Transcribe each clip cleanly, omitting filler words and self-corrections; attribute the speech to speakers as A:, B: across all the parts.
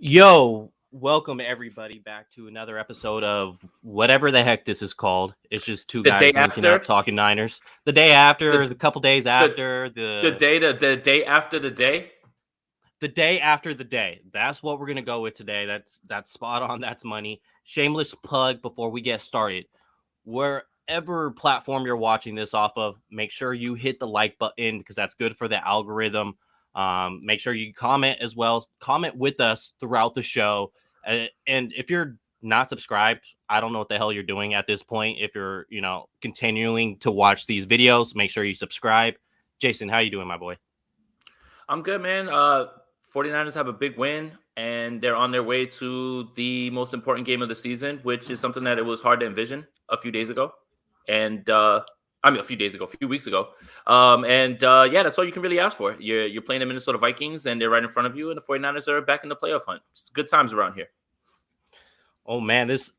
A: Yo, welcome everybody back to another episode of whatever the heck this is called. It's just two
B: The day
A: guys linking up
B: after
A: talking Niners. The day after is
B: the
A: a couple days
B: the
A: after
B: the day after the day.
A: the day after the day. That's what we're gonna go with today. That's spot on. That's money. Shameless plug before we get started. Wherever platform you're watching this off of, make sure you hit the like button because that's good for the algorithm. Make sure you comment as well. Comment with us throughout the show. And if you're not subscribed, I don't know what the hell you're doing at this point. If you're, continuing to watch these videos, make sure you subscribe. Jason, how you doing, my boy?
B: I'm good, man. 49ers have a big win, and they're on their way to the most important game of the season, which is something that it was hard to envision a few days ago. And a few days ago, a few weeks ago. Yeah, that's all you can really ask for. You're playing the Minnesota Vikings, and they're right in front of you, and the 49ers are back in the playoff hunt. It's good times around here.
A: Oh man, this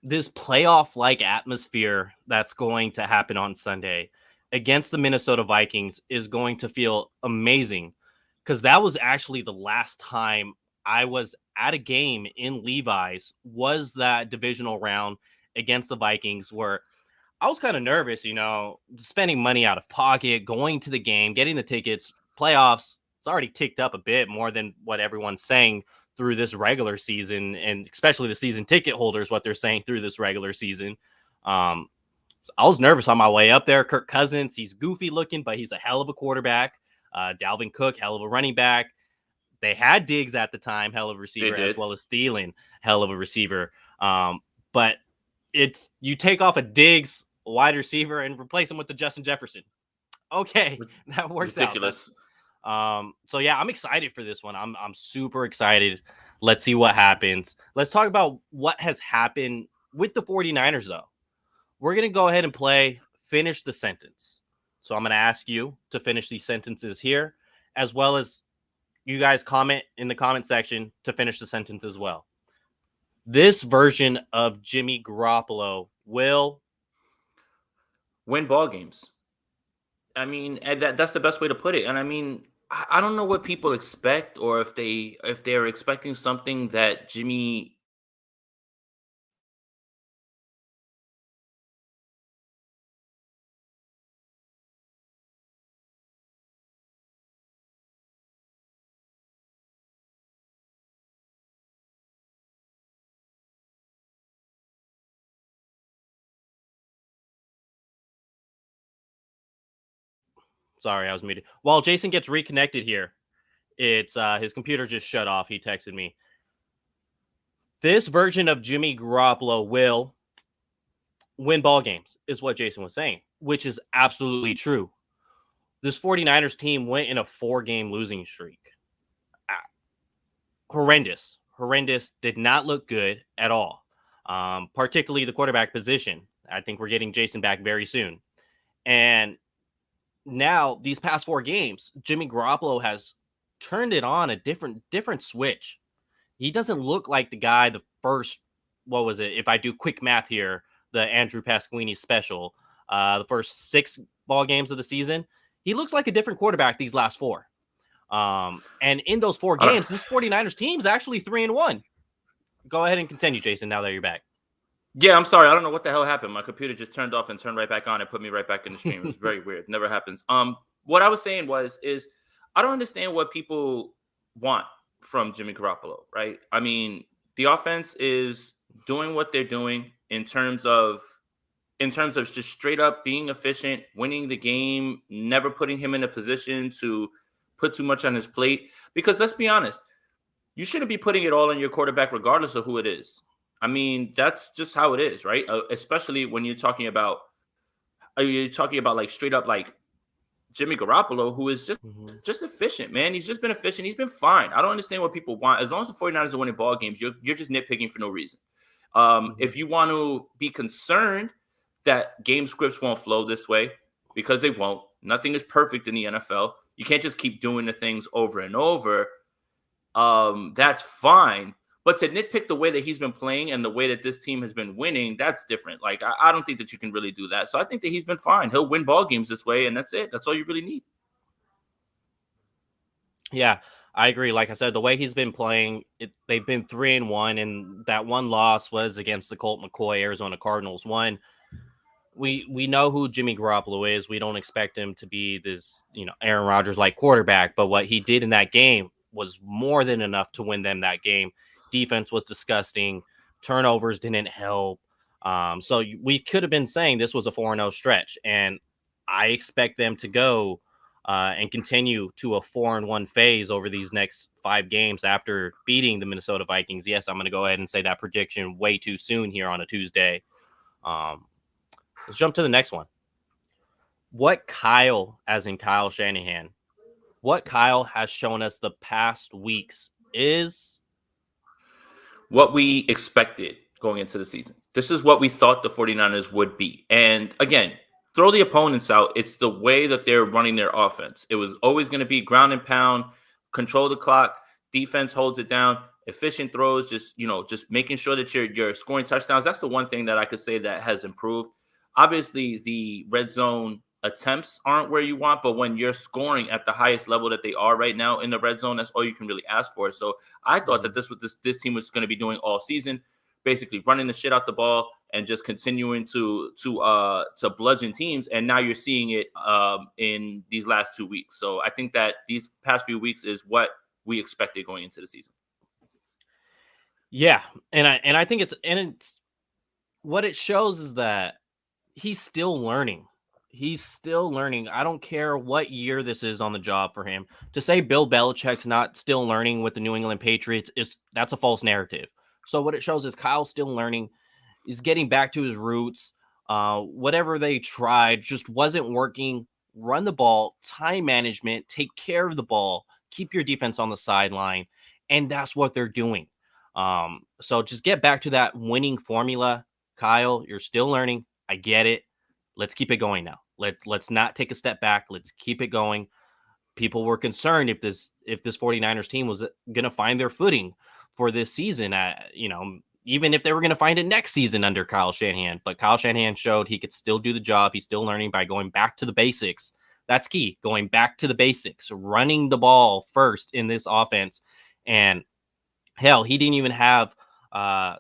A: playoff-like atmosphere that's going to happen on Sunday against the Minnesota Vikings is going to feel amazing because that was actually the last time I was at a game in Levi's was that divisional round against the Vikings where I was kind of nervous, spending money out of pocket, going to the game, getting the tickets, playoffs. It's already ticked up a bit more than what everyone's saying through this regular season, and especially the season ticket holders, what they're saying through this regular season. So I was nervous on my way up there. Kirk Cousins, he's goofy looking, but he's a hell of a quarterback. Dalvin Cook, hell of a running back. They had Diggs at the time, hell of a receiver, as well as Thielen, hell of a receiver. But you take off a Diggs wide receiver and replace him with the Justin Jefferson. Okay, that works
B: Ridiculous.
A: out. So yeah, I'm excited for this one. I'm super excited. Let's see what happens. Let's talk about what has happened with the 49ers though. We're going to go ahead and finish the sentence. So I'm going to ask you to finish these sentences here, as well as you guys comment in the comment section to finish the sentence as well. This version of Jimmy Garoppolo will
B: win ball games. I mean, and that's the best way to put it. And I mean, I don't know what people expect, or if they're expecting something that Jimmy.
A: Sorry, I was muted. While Jason gets reconnected here, it's his computer just shut off. He texted me. This version of Jimmy Garoppolo will win ball games, is what Jason was saying, which is absolutely true. This 49ers team went in a 4-game losing streak. Horrendous. Did not look good at all. Particularly the quarterback position. I think we're getting Jason back very soon. And now these past 4 games, Jimmy Garoppolo has turned it on a different switch. He doesn't look like the guy the first, what was it? If I do quick math here, the Andrew Pasquini special, the first 6 ball games of the season, he looks like a different quarterback these last 4. And in those 4 games, this 49ers team is actually 3-1. Go ahead and continue, Jason, now that you're back.
B: Yeah, I'm sorry. I don't know what the hell happened. My computer just turned off and turned right back on and put me right back in the stream. It was very weird. Never happens. What I was saying is I don't understand what people want from Jimmy Garoppolo, right? I mean, the offense is doing what they're doing in terms of just straight up being efficient, winning the game, never putting him in a position to put too much on his plate. Because let's be honest, you shouldn't be putting it all on your quarterback regardless of who it is. I mean, that's just how it is, right? Especially when you're talking about like straight up like Jimmy Garoppolo, who is just efficient, man. He's just been efficient. He's been fine. I don't understand what people want. As long as the 49ers are winning ball games, you're just nitpicking for no reason. If you want to be concerned that game scripts won't flow this way, because they won't. Nothing is perfect in the NFL. You can't just keep doing the things over and over. That's fine. But to nitpick the way that he's been playing and the way that this team has been winning, that's different. Like, I don't think that you can really do that. So I think that he's been fine. He'll win ball games this way, and that's it. That's all you really need.
A: Yeah, I agree. Like I said, the way he's been playing, they've been 3-1, and that one loss was against the Colt McCoy Arizona Cardinals. We know who Jimmy Garoppolo is. We don't expect him to be this, Aaron Rodgers like quarterback, but what he did in that game was more than enough to win them that game. Defense was disgusting. Turnovers didn't help. So we could have been saying this was a 4-0 stretch, and I expect them to go and continue to a 4-1 phase over these next 5 games after beating the Minnesota Vikings. Yes, I'm going to go ahead and say that prediction way too soon here on a Tuesday. Let's jump to the next one. What Kyle, as in Kyle Shanahan, what Kyle has shown us the past weeks is
B: what we expected going into the season. This is what we thought the 49ers would be. And again, throw the opponents out. It's the way that they're running their offense. It was always going to be ground and pound, control the clock, defense holds it down, efficient throws, just making sure that you're scoring touchdowns. That's the one thing that I could say that has improved. Obviously, the red zone attempts aren't where you want, but when you're scoring at the highest level that they are right now in the red zone, that's all you can really ask for. So I thought that this team was going to be doing all season, basically running the shit out the ball and just continuing to bludgeon teams. And now you're seeing it in these last 2 weeks. So I think that these past few weeks is what we expected going into the season.
A: Yeah, and I think it's what it shows is that he's still learning. He's still learning. I don't care what year this is on the job for him. To say Bill Belichick's not still learning with the New England Patriots that's a false narrative. So what it shows is Kyle's still learning. He's getting back to his roots. Whatever they tried just wasn't working. Run the ball, time management, take care of the ball, keep your defense on the sideline, and that's what they're doing. So just get back to that winning formula. Kyle, you're still learning. I get it. Let's keep it going now. Let's not take a step back. Let's keep it going. People were concerned if this 49ers team was going to find their footing for this season. Even if they were going to find it next season under Kyle Shanahan. But Kyle Shanahan showed he could still do the job. He's still learning by going back to the basics. That's key. Going back to the basics, running the ball first in this offense. And hell, he didn't even have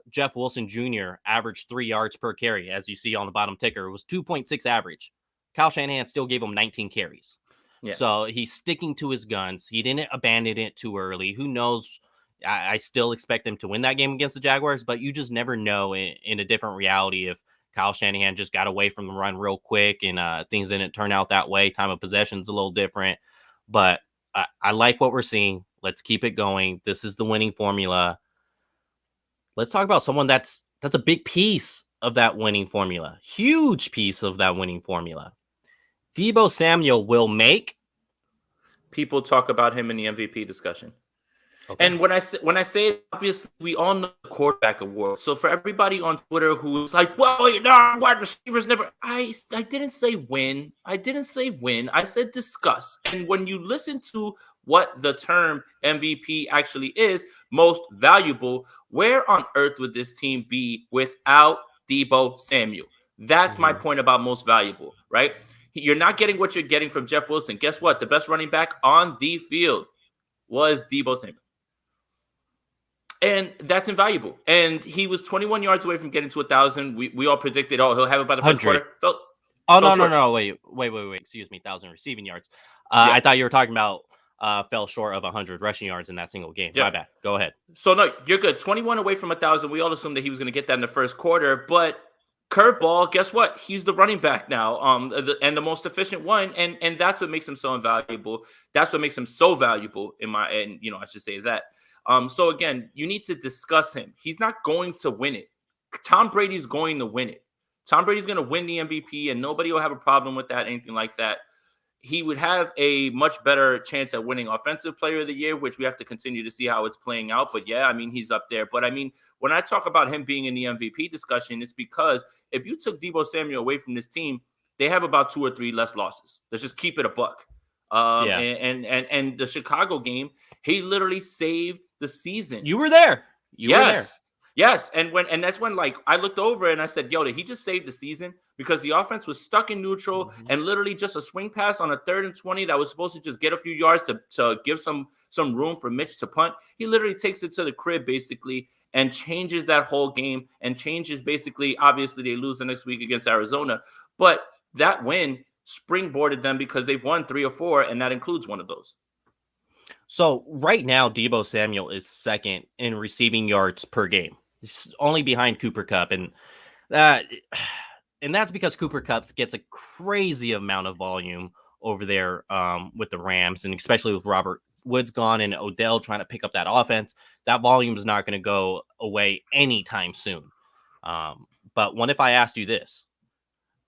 A: Jeff Wilson Jr. average 3 yards per carry, as you see on the bottom ticker. It was 2.6 average. Kyle Shanahan still gave him 19 carries. Yeah. So he's sticking to his guns. He didn't abandon it too early. Who knows? I still expect them to win that game against the Jaguars, but you just never know in a different reality if Kyle Shanahan just got away from the run real quick and things didn't turn out that way. Time of possession is a little different, but I like what we're seeing. Let's keep it going. This is the winning formula. Let's talk about someone that's a big piece of that winning formula. Huge piece of that winning formula. Deebo Samuel will make.
B: People talk about him in the MVP discussion. Okay. And when I say it, obviously we all know the quarterback award. So for everybody on Twitter who's like, well, wide receivers never. I didn't say win. I didn't say win. I said discuss. And when you listen to what the term MVP actually is, most valuable, where on earth would this team be without Deebo Samuel? That's my point about most valuable, right? You're not getting what you're getting from Jeff Wilson. Guess what? The best running back on the field was Deebo Samuel. And that's invaluable. And he was 21 yards away from getting to 1,000. We all predicted, he'll have it by the first quarter.
A: No. Wait. Excuse me, 1,000 receiving yards. I thought you were talking about fell short of 100 rushing yards in that single game. Yeah. My bad. Go ahead.
B: So, no, you're good. 21 away from 1,000. We all assumed that he was going to get that in the first quarter. But curveball, guess what? He's the running back now, and the most efficient one. And that's what makes him so invaluable. That's what makes him so valuable I should say that. So again, you need to discuss him. He's not going to win it. Tom Brady's going to win it. Tom Brady's going to win the MVP, and nobody will have a problem with that, anything like that. He would have a much better chance at winning Offensive Player of the Year, which we have to continue to see how it's playing out. But yeah, he's up there. But when I talk about him being in the MVP discussion, it's because if you took Deebo Samuel away from this team, they have about 2 or 3 less losses. Let's just keep it a buck. And the Chicago game, he literally saved the season.
A: You were there.
B: Yes. Yes, and that's when like I looked over and I said, "Yo, did he just save the season?" Because the offense was stuck in neutral
A: Mhm.
B: and literally just a swing pass on a 3rd and 20 that was supposed to just get a few yards to give some room for Mitch to punt. He literally takes it to the crib basically and changes that whole game and changes basically. Obviously, they lose the next week against Arizona, but that win springboarded them because they've won 3 or 4, and that includes one of those.
A: So right now, Deebo Samuel is second in receiving yards per game. He's only behind Cooper Cup, and that and that's because Cooper Cup gets a crazy amount of volume over there with the Rams, and especially with Robert Woods gone and Odell trying to pick up that offense. That volume is not going to go away anytime soon. But what if I asked you this,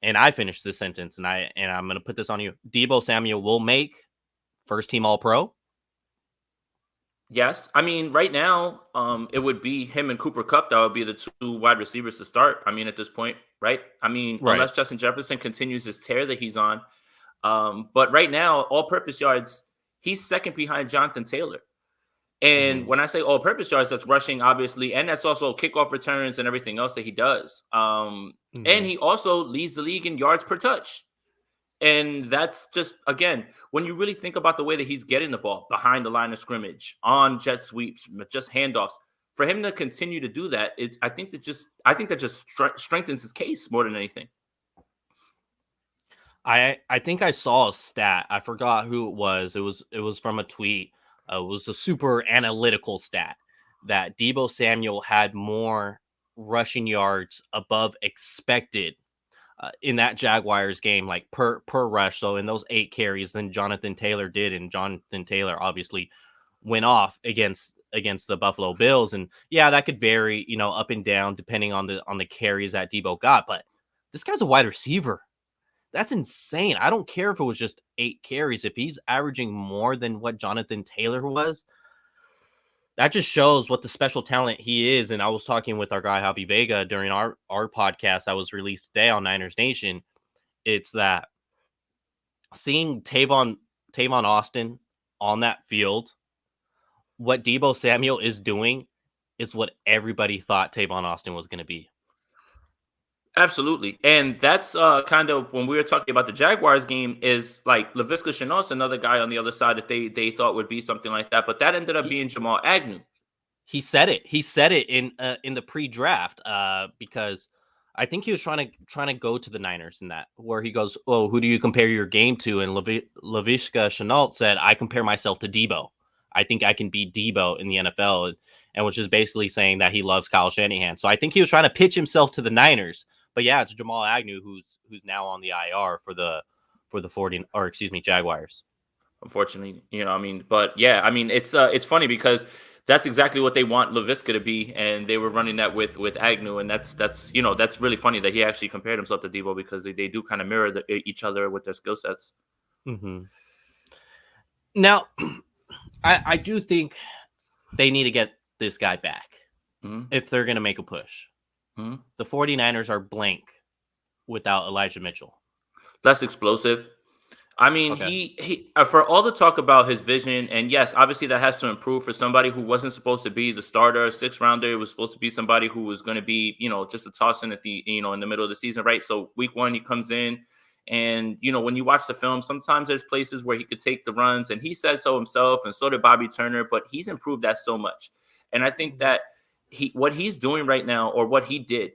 A: and I finished this sentence, and I'm going to put this on you: Deebo Samuel will make first team All Pro.
B: Yes, I mean, right now, it would be him and Cooper Cup that would be the 2 wide receivers to start. I mean, at this point, right? I mean,
A: Right.
B: unless Justin Jefferson continues his tear that he's on, but right now, all-purpose yards, he's second behind Jonathan Taylor. And
A: Mm-hmm.
B: when I say all-purpose yards, that's rushing, obviously, and that's also kickoff returns and everything else that he does. And
A: Mm-hmm.
B: he also leads the league in yards per touch. And that's just again, when you really think about the way that he's getting the ball behind the line of scrimmage, on jet sweeps, just handoffs, for him to continue to do that, I think that just strengthens his case more than anything.
A: I think I saw a stat. I forgot who it was. It was from a tweet. It was a super analytical stat that Deebo Samuel had more rushing yards above expected in that Jaguars game, like per rush. So in those 8 carries, than Jonathan Taylor did, and Jonathan Taylor obviously went off against the Buffalo Bills. And yeah, that could vary, up and down depending on the carries that Deebo got. But this guy's a wide receiver. That's insane. I don't care if it was just 8 carries. If he's averaging more than what Jonathan Taylor was, that just shows what the special talent he is. And I was talking with our guy Javi Vega during our podcast that was released today on Niners Nation. It's that seeing Tavon Austin on that field, what Deebo Samuel is doing is what everybody thought Tavon Austin was going to be.
B: Absolutely. And that's kind of when we were talking about the Jaguars game, is like Laviska Shenault's another guy on the other side that they thought would be something like that, but that ended up
A: He
B: being Jamal Agnew.
A: he said it. He said it in the pre-draft because I think he was trying to go to the Niners in that, where he goes, "Oh, who do you compare your game to?" And Laviska Shenault said, "I compare myself to Deebo. I think I can beat Deebo in the NFL," and which is basically saying that he loves Kyle Shanahan. So I think he was trying to pitch himself to the Niners. But yeah, it's Jamal Agnew who's now on the IR for the 40, or excuse me, Jaguars.
B: Unfortunately, I mean, but yeah, I mean, it's funny because that's exactly what they want Laviska to be, and they were running that with Agnew, and that's really funny that he actually compared himself to Deebo because they do kind of mirror each other with their skill sets.
A: Mm-hmm. Now, I do think they need to get this guy back
B: Mm-hmm.
A: if they're going to make a push.
B: Mm-hmm.
A: The 49ers are blank without Elijah Mitchell.
B: Less explosive. I mean,
A: Okay.
B: he for all the talk about his vision, and yes, obviously that has to improve for somebody who wasn't supposed to be the starter, 6th rounder. It was supposed to be somebody who was going to be, just a toss in at the, in the middle of the season, right? So week 1 he comes in, and when you watch the film, sometimes there's places where he could take the runs, and he said so himself, and so did Bobby Turner. But he's improved that so much, and I think that what he's doing right now, or what he did,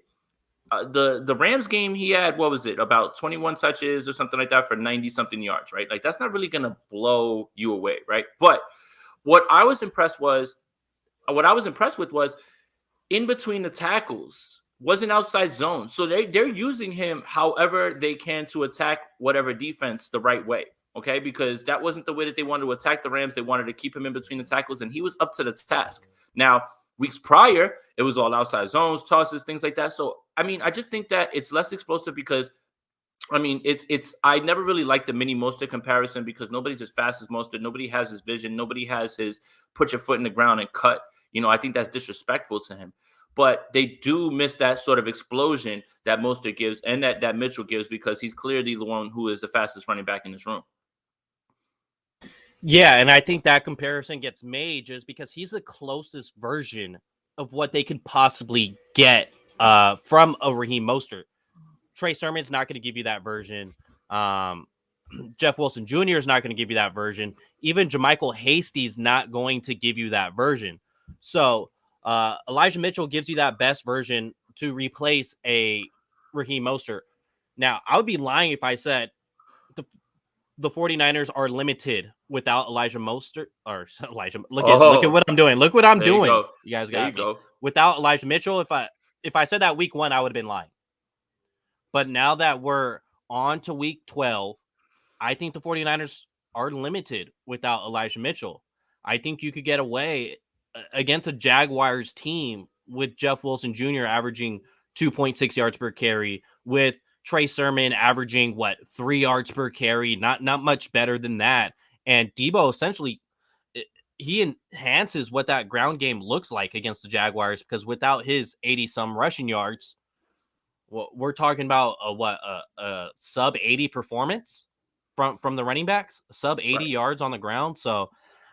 B: the Rams game, he had, what was it, about 21 touches or something like that for 90 something yards, right? Like that's not really gonna blow you away, right? But what I was impressed with was in between the tackles was an outside zone, so they're using him however they can to attack whatever defense the right way. Okay, because that wasn't the way that they wanted to attack the Rams. They wanted to keep him in between the tackles, and he was up to the task. Now, weeks prior, it was all outside zones, tosses, things like that. So, I mean, I just think that it's less explosive because, I mean, I never really liked the mini Mostert comparison because nobody's as fast as Mostert. Nobody has his vision. Nobody has his put your foot in the ground and cut. I think that's disrespectful to him. But they do miss that sort of explosion that Mostert gives and that Mitchell gives, because he's clearly the one who is the fastest running back in this room.
A: Yeah, and I think that comparison gets made just because he's the closest version of what they could possibly get from a Raheem Mostert. Trey Sermon's not going to give you that version. Jeff Wilson Jr. is not going to give you that version. Even Jermichael Hasty's not going to give you that version. So Elijah Mitchell gives you that best version to replace a Raheem Mostert. Now, I would be lying if I said the 49ers are limited without Elijah Mostert or Elijah. Look at what I'm doing. Look what I'm
B: there you
A: doing.
B: go.
A: You guys
B: There you
A: got me.
B: go.
A: Without Elijah Mitchell, if I said that week 1, I would have been lying. But now that we're on to week 12, I think the 49ers are limited without Elijah Mitchell. I think you could get away against a Jaguars team with Jeff Wilson Jr. averaging 2.6 yards per carry, with Trey Sermon averaging 3 yards per carry, not much better than that. And Deebo essentially he enhances what that ground game looks like against the Jaguars, because without his 80 some rushing yards, we're talking about a sub 80 performance from the running backs, sub 80 yards on the ground. So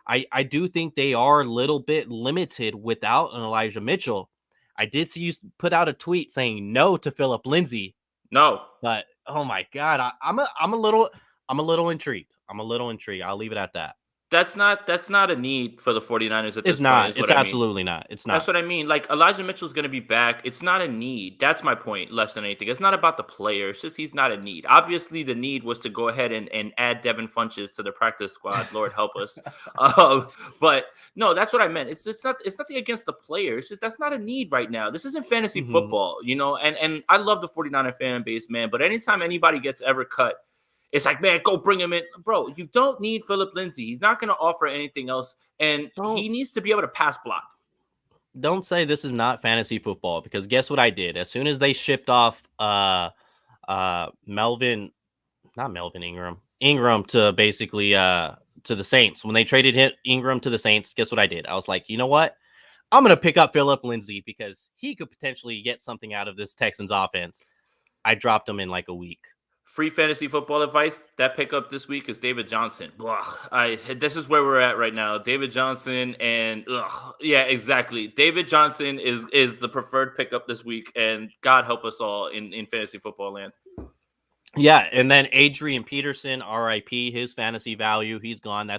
A: I do think they are a little bit limited without an Elijah Mitchell. I did see you put out a tweet saying no to Philip Lindsay.
B: No,
A: but oh my God, I'm a little intrigued. I'll leave it at that.
B: That's not a need for the 49ers at this
A: It's not.
B: point.
A: It's absolutely not. It's not.
B: That's what I mean. Like, Elijah Mitchell's going to be back. It's not a need. That's my point, less than anything. It's not about the player. It's just he's not a need. Obviously, the need was to go ahead and add Devin Funches to the practice squad. Lord help us. But no, that's what I meant. It's nothing against the player. It's just that's not a need right now. This isn't fantasy football, and I love the 49er fan base, man. But anytime anybody gets ever cut, it's like, man, go bring him in. Bro, you don't need Philip Lindsay. He's not going to offer anything else, and he needs to be able to pass block.
A: Don't say this is not fantasy football, because guess what I did? As soon as they shipped off Ingram to basically to the Saints, when they traded Ingram to the Saints, guess what I did? I was like, you know what? I'm going to pick up Philip Lindsay because he could potentially get something out of this Texans offense. I dropped him in like a week.
B: Free fantasy football advice. That pickup this week is David Johnson. This is where we're at right now. David Johnson and yeah, exactly. David Johnson is the preferred pickup this week, and God help us all in fantasy football land.
A: Yeah, and then Adrian Peterson, RIP, his fantasy value, he's gone.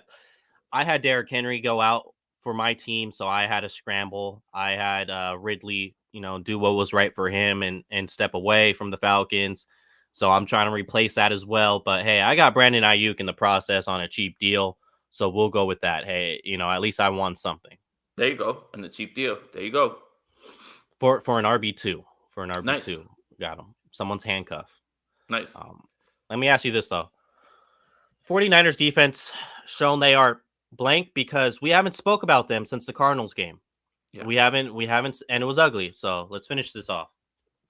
A: I had Derrick Henry go out for my team, so I had a scramble. I had Ridley, do what was right for him and step away from the Falcons. So I'm trying to replace that as well. But hey, I got Brandon Ayuk in the process on a cheap deal, so we'll go with that. Hey, at least I won something.
B: There you go, and the cheap deal. There you go.
A: For an RB2,
B: Nice.
A: Got him. Someone's handcuff.
B: Nice.
A: Let me ask you this though: 49ers defense shown they are blank because we haven't spoke about them since the Cardinals game. Yeah. We haven't, and it was ugly. So let's finish this off.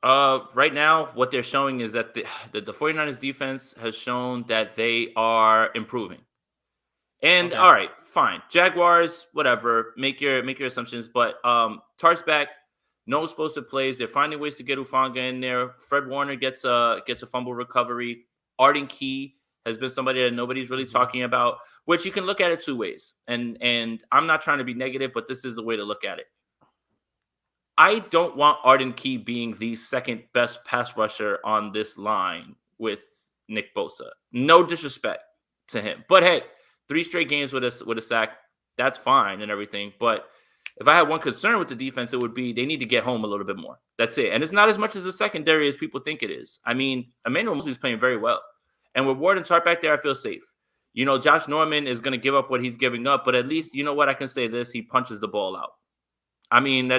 B: Right now, what they're showing is that the 49ers defense has shown that they are improving. And all right, fine. Jaguars, whatever. Make your assumptions. But Tart's back. No explosive plays. They're finding ways to get Ufanga in there. Fred Warner gets a fumble recovery. Arden Key has been somebody that nobody's really talking about, which you can look at it two ways. And I'm not trying to be negative, but this is the way to look at it. I don't want Arden Key being the second best pass rusher on this line with Nick Bosa. No disrespect to him. But hey, 3 straight games with a sack, that's fine and everything. But if I had one concern with the defense, it would be they need to get home a little bit more. That's it. And it's not as much as the secondary as people think it is. I mean, Emmanuel Mosley is playing very well. And with Ward and Tart back there, I feel safe. Josh Norman is going to give up what he's giving up, but at least, you know what, I can say this, he punches the ball out. I mean,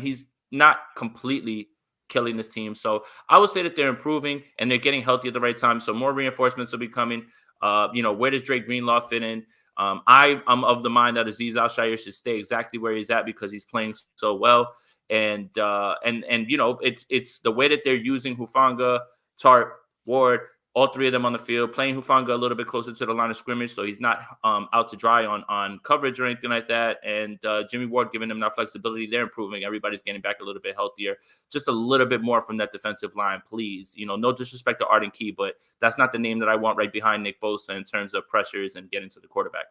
B: he's not completely killing this team. So I would say that they're improving and they're getting healthy at the right time. So more reinforcements will be coming. Where does Drake Greenlaw fit in? I'm of the mind that Azeez Al-Shaair should stay exactly where he's at because he's playing so well. And it's the way that they're using Hufanga, Tart, Ward, all 3 of them on the field, playing Hufanga a little bit closer to the line of scrimmage so he's not out to dry on coverage or anything like that. And Jimmy Ward giving them that flexibility. They're improving. Everybody's getting back a little bit healthier. Just a little bit more from that defensive line, please. No disrespect to Arden Key, but that's not the name that I want right behind Nick Bosa in terms of pressures and getting to the quarterback.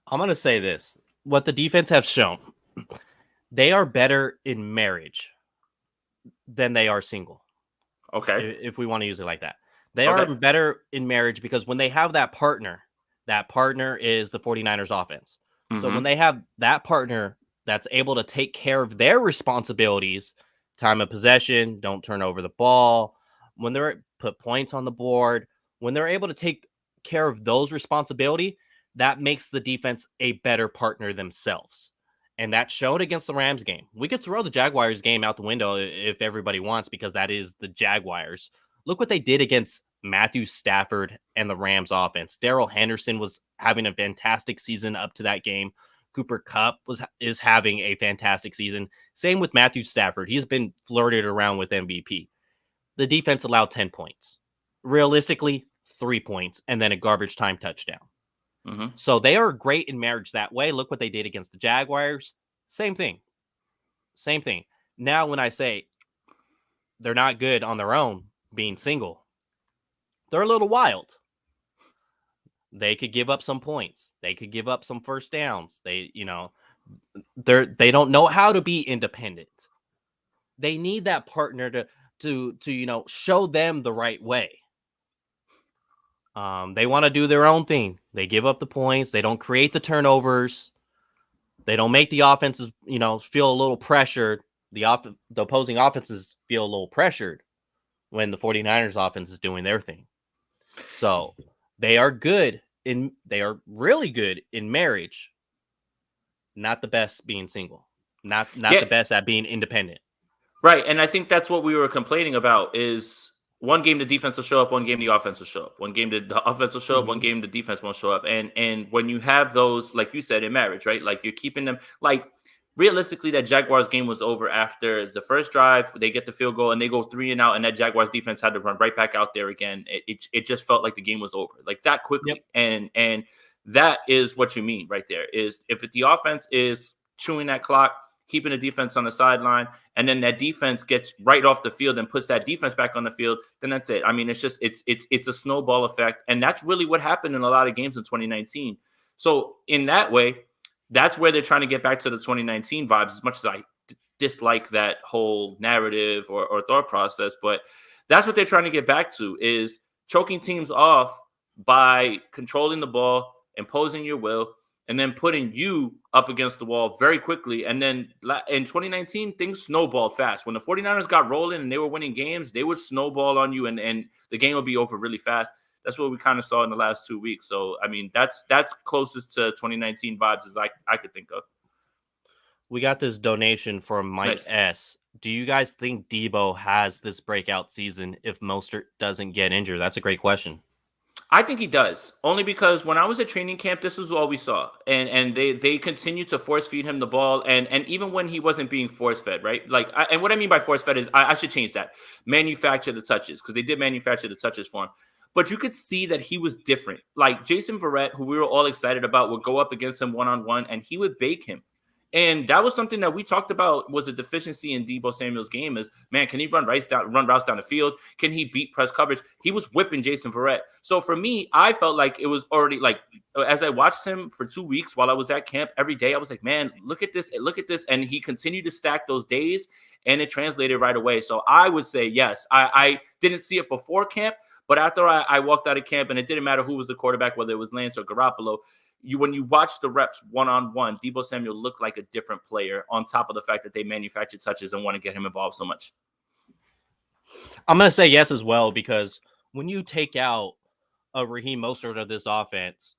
A: I'm going to say this. What the defense have shown, They are better in marriage than they are single.
B: Okay.
A: If we want to use it like that. They are
B: Okay.
A: better in marriage because when they have that partner is the 49ers offense. So when
B: Mm-hmm.
A: they have that partner that's able to take care of their responsibilities, time of possession, don't turn over the ball, when they're put points on the board, when they're able to take care of those responsibility, that makes the defense a better partner themselves. And that showed against the Rams game. We could throw the Jaguars game out the window if everybody wants because that is the Jaguars. Look what they did against Matthew Stafford and the Rams offense. Darrell Henderson was having a fantastic season up to that game. Cooper Kupp is having a fantastic season. Same with Matthew Stafford. He's been flirted around with MVP. The defense allowed 10 points. Realistically, 3 points and then a garbage time touchdown.
B: Mm-hmm.
A: So they are great in marriage that way. Look what they did against the Jaguars. Same thing. Same thing. Now, when I say they're not good on their own, being single, they're a little wild. They could give up some points. They could give up some first downs. They don't know how to be independent. They need that partner to show them the right way. They want to do their own thing. They give up the points. They don't create the turnovers. They don't make the offenses, feel a little pressured. The opposing offenses feel a little pressured when the 49ers offense is doing their thing. So they are really good in marriage. Not the best being single. Not the best at being independent.
B: Right. And I think that's what we were complaining about is one game the defense will show up, one game the offense will show up. One game the offense will show up, one game the defense won't show up. And when you have those, like you said, in marriage, right? Like you're keeping them like realistically, that Jaguars game was over after the first drive. They get the field goal and they go 3 and out, and that Jaguars defense had to run right back out there again. It just felt like the game was over like that quickly.
A: Yep.
B: And that is what you mean right there is if the offense is chewing that clock, keeping the defense on the sideline, and then that defense gets right off the field and puts that defense back on the field, then that's it. I mean, it's a snowball effect. And that's really what happened in a lot of games in 2019. So in that way, that's where they're trying to get back to the 2019 vibes, as much as I dislike that whole narrative or thought process. But that's what they're trying to get back to is choking teams off by controlling the ball, imposing your will, and then putting you up against the wall very quickly. And then in 2019, things snowballed fast. When the 49ers got rolling and they were winning games, they would snowball on you and the game would be over really fast. That's what we kind of saw in the last 2 weeks. So, I mean, that's closest to 2019 vibes as I could think of.
A: We got this donation from Mike S. Do you guys think Deebo has this breakout season if Mostert doesn't get injured? That's a great question.
B: I think he does, only because when I was at training camp, this is all we saw, and they continue to force feed him the ball, and even when he wasn't being force fed, right? Like, and what I mean by force fed is I should change that. Manufacture the touches, because they did manufacture the touches for him, but you could see that he was different. Like Jason Verrett, who we were all excited about, would go up against him one-on-one, and he would bake him. And that was something that we talked about was a deficiency in Deebo Samuel's game is, man, can he run routes down the field? Can he beat press coverage? He was whipping Jason Verrett. So for me, I felt like it was already like, as I watched him for 2 weeks while I was at camp every day, I was like, man, look at this. And he continued to stack those days and it translated right away. So I would say, yes, I didn't see it before camp, but after I walked out of camp and it didn't matter who was the quarterback, whether it was Lance or Garoppolo, when you watch the reps one-on-one, Deebo Samuel looked like a different player on top of the fact that they manufactured touches and want to get him involved so much.
A: I'm going to say yes as well, because when you take out a Raheem Mostert of this offense,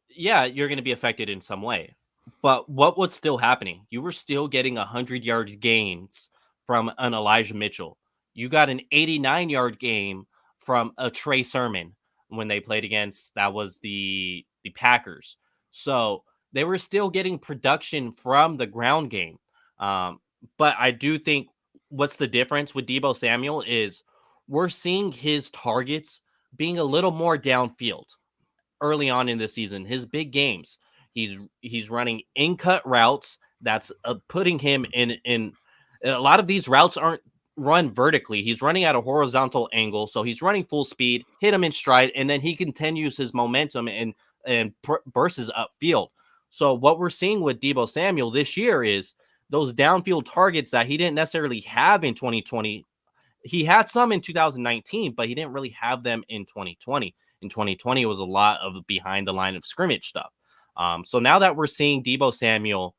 A: yeah, you're going to be affected in some way. But what was still happening? You were still getting 100-yard gains from an Elijah Mitchell. You got an 89-yard game from a Trey Sermon when they played against, that was the Packers. So they were still getting production from the ground game. But I do think what's the difference with Deebo Samuel is we're seeing his targets being a little more downfield early on in the season. His big games, he's running in-cut routes that's putting him in a lot of these routes aren't run vertically. He's running at a horizontal angle, so he's running full speed, hit him in stride, and then he continues his momentum and bursts upfield. So what we're seeing with Deebo Samuel this year is those downfield targets that he didn't necessarily have in 2020. He had some in 2019, but he didn't really have them in 2020. In 2020, it was a lot of behind the line of scrimmage stuff. So now that we're seeing Deebo Samuel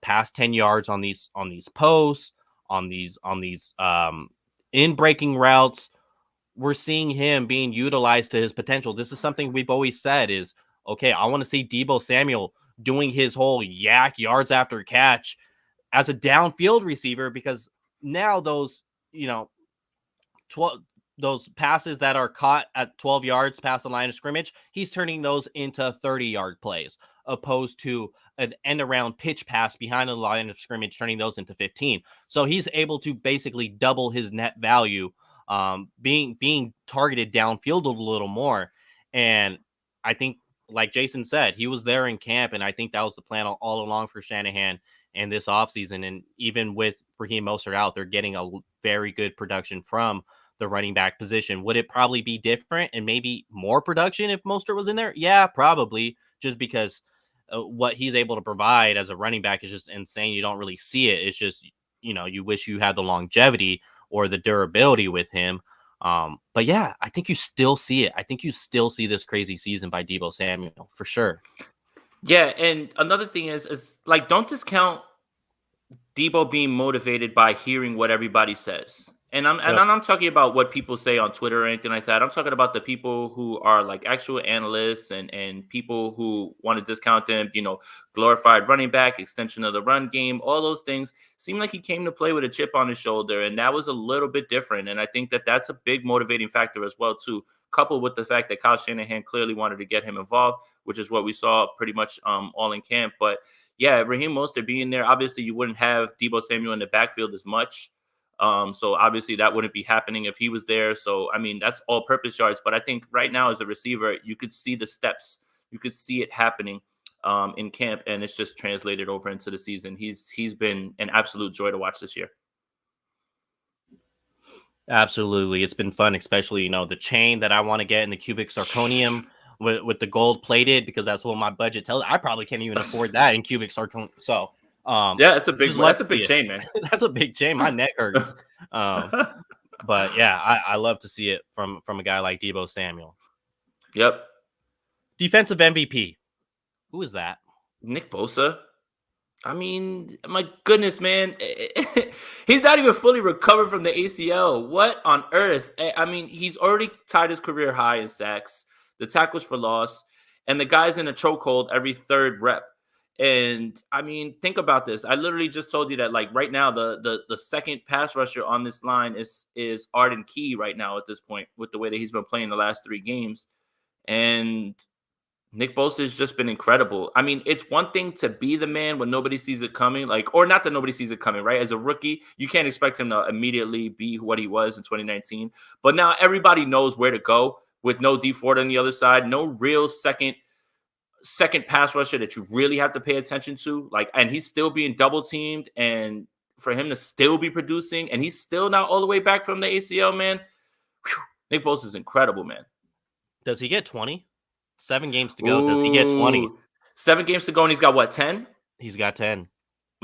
A: past 10 yards on these posts, on these in breaking routes, we're seeing him being utilized to his potential. This is something we've always said is, okay, I want to see Deebo Samuel doing his whole yak yards after catch as a downfield receiver, because now those, 12 those passes that are caught at 12 yards past the line of scrimmage, he's turning those into 30-yard plays, opposed to an end around pitch pass behind the line of scrimmage, turning those into 15. So he's able to basically double his net value, being targeted downfield a little more. And I think, like Jason said, he was there in camp, and I think that was the plan all along for Shanahan and this offseason. And even with Raheem Mostert out, they're getting a very good production from the running back position. Would it probably be different and maybe more production if Mostert was in there? Yeah, probably, just because what he's able to provide as a running back is just insane. You don't really see it. It's just, you wish you had the longevity or the durability with him. But yeah, I think you still see it. I think you still see this crazy season by Deebo Samuel for sure.
B: Yeah, and another thing is like, don't discount Deebo being motivated by hearing what everybody says. And I'm
A: Yep.
B: not talking about what people say on Twitter or anything like that. I'm talking about the people who are like actual analysts and people who want to discount them, glorified running back, extension of the run game, all those things. Seemed like he came to play with a chip on his shoulder, and that was a little bit different. And I think that that's a big motivating factor as well too, coupled with the fact that Kyle Shanahan clearly wanted to get him involved, which is what we saw pretty much all in camp. But yeah, Raheem Mostert being there, obviously you wouldn't have Deebo Samuel in the backfield as much. So obviously that wouldn't be happening if he was there. So, I mean, that's all purpose yards. But I think right now as a receiver, you could see the steps. You could see it happening in camp, and it's just translated over into the season. He's been an absolute joy to watch this year.
A: Absolutely. It's been fun, especially, the chain that I want to get in the cubic zirconium with the gold plated, because that's what my budget tells. I probably can't even afford that in cubic zirconium. So,
B: Yeah, that's a big
A: just love
B: that's a
A: to see
B: big
A: it.
B: chain, man.
A: That's a big chain. My neck hurts. But yeah, I love to see it from a guy like Deebo Samuel.
B: Yep.
A: Defensive MVP. Who is that?
B: Nick Bosa. I mean, my goodness, man. He's not even fully recovered from the ACL. What on earth? I mean, he's already tied his career high in sacks, the tackles for loss, and the guy's in a chokehold every third rep. And I mean, think about this. I literally just told you that, like, right now, the second pass rusher on this line is Arden Key right now at this point, with the way that he's been playing the last 3 games. And Nick Bosa has just been incredible. I mean, it's one thing to be the man when nobody sees it coming, or not that nobody sees it coming, right? As a rookie, you can't expect him to immediately be what he was in 2019. But now everybody knows where to go with no D Ford on the other side, no real second pass rusher that you really have to pay attention to. And he's still being double teamed, and for him to still be producing, and he's still not all the way back from the ACL, man. Whew, Nick Bosa is incredible, man.
A: Does he get 20? 7 games to go. Does he get 20?
B: 7 games to go, and he's got what, 10?
A: He's got 10.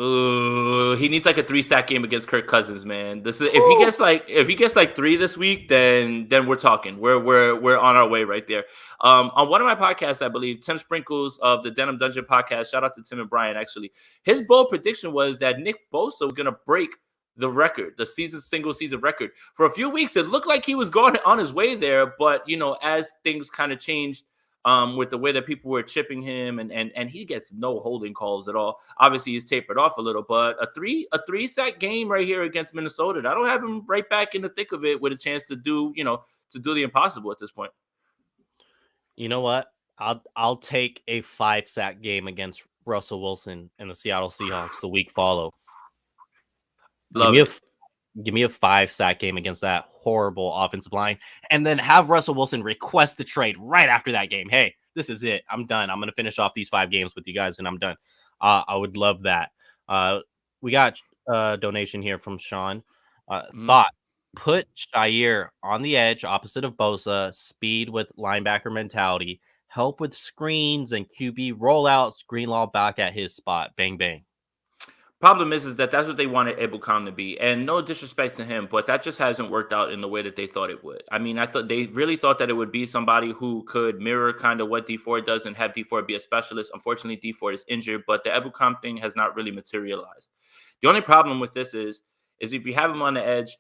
B: Ooh, he needs like a 3-sack game against Kirk Cousins, man. This is if he gets like 3 this week, then we're talking. We're on our way right there. On one of my podcasts, I believe Tim Sprinkles of the Denim Dungeon podcast, shout out to Tim and Brian. Actually, his bold prediction was that Nick Bosa was going to break the record, the single season record. For a few weeks, it looked like he was going on his way there, but as things kind of changed, with the way that people were chipping him, and he gets no holding calls at all. Obviously, he's tapered off a little, but a 3-sack game right here against Minnesota, I don't have him right back in the thick of it with a chance to do the impossible at this point.
A: You know what? I'll take a 5-sack game against Russell Wilson and the Seattle Seahawks the week follow. Give me a 5-sack game against that horrible offensive line, and then have Russell Wilson request the trade right after that game. Hey, this is it. I'm done. I'm going to finish off these 5 games with you guys, and I'm done. I would love that. We got a donation here from Sean. Thought, put Shire on the edge opposite of Bosa, speed with linebacker mentality, help with screens and QB rollouts, Greenlaw back at his spot. Bang, bang.
B: Problem is that that's what they wanted Ebukam to be. And no disrespect to him, but that just hasn't worked out in the way that they thought it would. I mean, I thought they really thought that it would be somebody who could mirror kind of what D4 does and have D4 be a specialist. Unfortunately, D4 is injured, but the Ebukam thing has not really materialized. The only problem with this is if you have him on the edge,